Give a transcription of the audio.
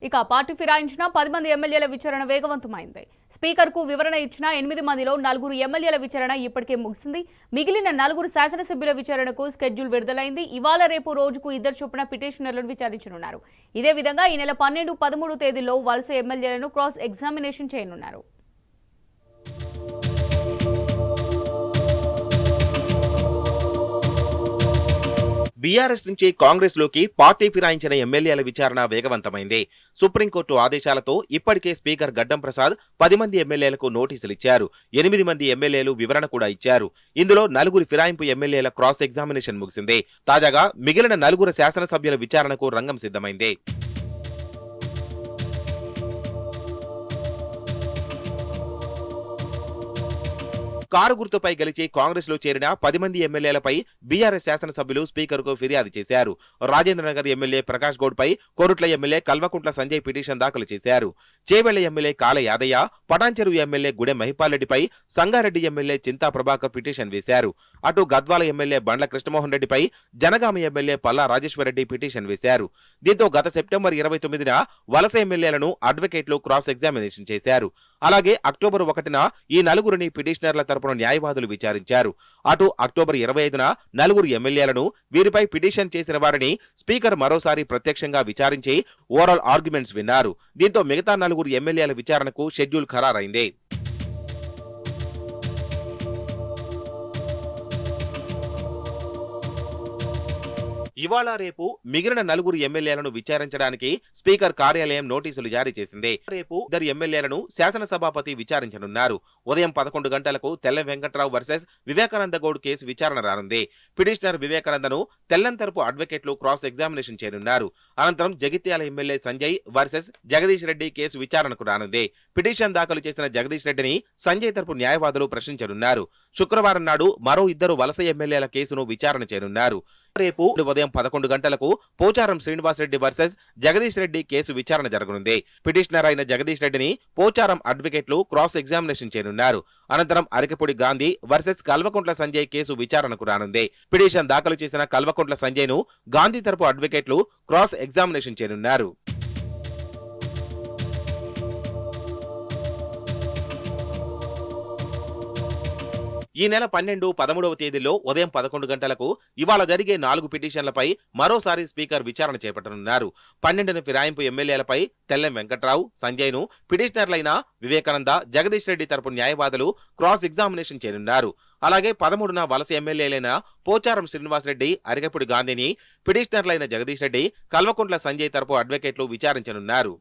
ఇక పార్టీ ఫిరాయించిన 10 మంది ఎమ్మెల్యేల విచారణ వేగవంతమైంది. స్పీకర్కు వివరణ ఇచ్చిన 8 మందిలో 4 ఎమ్మెల్యేల విచారణ ఇప్పటికే ముగిసింది. మిగిలిన 4 శాసనసభ్యుల విచారణకు స్కెడ్యూల్ విడుదలైంది. ఇవాళ రేపు రోజుకు 2 చొప్పున పిటిషనర్లను విచారించనున్నారు. ఇదే విధంగా ఈ నెల 12, 13 తేదీల్లో వలస ఎమ్మెల్యేలను క్రాస్ ఎగ్జామినేషన్ చేయనున్నారు. బీఆర్ఎస్ నుంచి కాంగ్రెస్ లోకి పార్టీ ఫిరాయించిన ఎమ్మెల్యేల విచారణ వేగవంతమైంది. సుప్రీంకోర్టు ఆదేశాలతో ఇప్పటికే స్పీకర్ గడ్డం ప్రసాద్ 10 మంది ఎమ్మెల్యేలకు నోటీసులు ఇచ్చారు. 8 మంది ఎమ్మెల్యేలు వివరణ కూడా ఇచ్చారు. ఇందులో 4 ఫిరాయింపు ఎమ్మెల్యేల క్రాస్ ఎగ్జామినేషన్ ముగిసింది. తాజాగా మిగిలిన 4 శాసనసభ్యుల విచారణకు రంగం సిద్ధమైంది. కారు గుర్తుపై గెలిచి కాంగ్రెస్ లో చేరిన 10 మంది ఎమ్మెల్యేలపై బీఆర్ఎస్ శాసనసభ్యులు స్పీకర్కు ఫిర్యాదు చేశారు. రాజేంద్రనగర్ ఎమ్మెల్యే ప్రకాష్ గౌడ్ పై కోరుట్ల ఎమ్మెల్యే కల్వకుంట్ల సంజయ్ పిటిషన్ దాఖలు చేశారు. చేవెళ్ల ఎమ్మెల్యే కాల యాదయ్య, పటాన్చెరు ఎమ్మెల్యే గుడె మహిపాల్ రెడ్డిపై సంగారెడ్డి ఎమ్మెల్యే చింతా ప్రభాకర్ పిటిషన్ వేశారు. అటు గద్వాల ఎమ్మెల్యే బండ్ల కృష్ణమోహన్ రెడ్డిపై జనగామ ఎమ్మెల్యే పల్లా రాజేశ్వరరెడ్డి పిటిషన్ వేశారు. దీంతో గత సెప్టెంబర్ 29న వలస ఎమ్మెల్యేలను అడ్వకేట్లు క్రాస్ ఎగ్జామినేషన్ చేశారు. అలాగే అక్టోబర్ 1న ఈ 4 పిటిషనర్ల తరపున న్యాయవాదులు విచారించారు. అటు అక్టోబర్ 25న 4 ఎమ్మెల్యేలను, వీరిపై పిటిషన్ చేసిన వారిని స్పీకర్ మరోసారి ప్రత్యక్షంగా విచారించి ఓవరాల్ ఆర్గ్యుమెంట్స్ విన్నారు. దీంతో మిగతా 4 ఎమ్మెల్యేల విచారణకు షెడ్యూల్ ఖరారైంది. ఇవాళ రేపు మిగిలిన 4 ఎమ్మెల్యేలను విచారించడానికి స్పీకర్ కార్యాలయం నోటీసులు జారీ చేసింది. రేపు 2 ఎమ్మెల్యేలను శాసనసభాపతి విచారించనున్నారు. ఉదయం 11 గంటలకు తెల్లం వెంకట్రావు వర్సెస్ వివేకానంద గౌడ్ కేసు విచారణ రానుంది. పిటిషనర్ వివేకానందను తెల్లం తరపు అడ్వకేట్లు క్రాస్ ఎగ్జామినేషన్ చేయనున్నారు. అనంతరం Jagtial MLA Sanjay versus Jagadish Reddy case విచారణకు రానుంది. పిటిషన్ దాఖలు చేసిన జగదీష్ రెడ్డిని సంజయ్ తరపు న్యాయవాదులు ప్రశ్నించనున్నారు. శుక్రవారం నాడు మరో 2 వలస ఎమ్మెల్యేల కేసును విచారణ చేయనున్నారు. రేపు ఉదయం 11 గంటలకు పోచారం శ్రీనివాసరెడ్డి వర్సెస్ జగదీష్ రెడ్డి కేసు విచారణ జరగనుంది. పిటిషనర్ అయిన జగదీష్ రెడ్డిని పోచారం అడ్వకేట్లు క్రాస్ ఎగ్జామినేషన్ చేయనున్నారు. అనంతరం అరకెపూడి గాంధీ వర్సెస్ కల్వకుంట్ల సంజయ్ కేసు విచారణకు రానుంది. పిటిషన్ దాఖలు చేసిన కల్వకుంట్ల సంజయ్ ను గాంధీ తరపు అడ్వకేట్లు క్రాస్ ఎగ్జామినేషన్ చేయనున్నారు. ఈ నెల 12, 13వ తేదీల్లో ఉదయం 11 గంటలకు ఇవాళ జరిగే 4 పిటిషన్లపై మరోసారి స్పీకర్ విచారణ చేపట్టనున్నారు. 12న ఫిరాయింపు ఎమ్మెల్యేలపై తెల్లం వెంకట్రావు, సంజయ్ను, పిటిషనర్లైన వివేకానంద, జగదీష్ రెడ్డి తరపు న్యాయవాదులు క్రాస్ ఎగ్జామినేషన్ చేయనున్నారు. అలాగే 13న వలస ఎమ్మెల్యేలైన పోచారం శ్రీనివాసరెడ్డి, అరిగపుడి గాంధీని, పిటిషనర్లైన జగదీష్ రెడ్డి, కల్వకుంట్ల సంజయ్ తరపు అడ్వకేట్లు విచారించనున్నారు.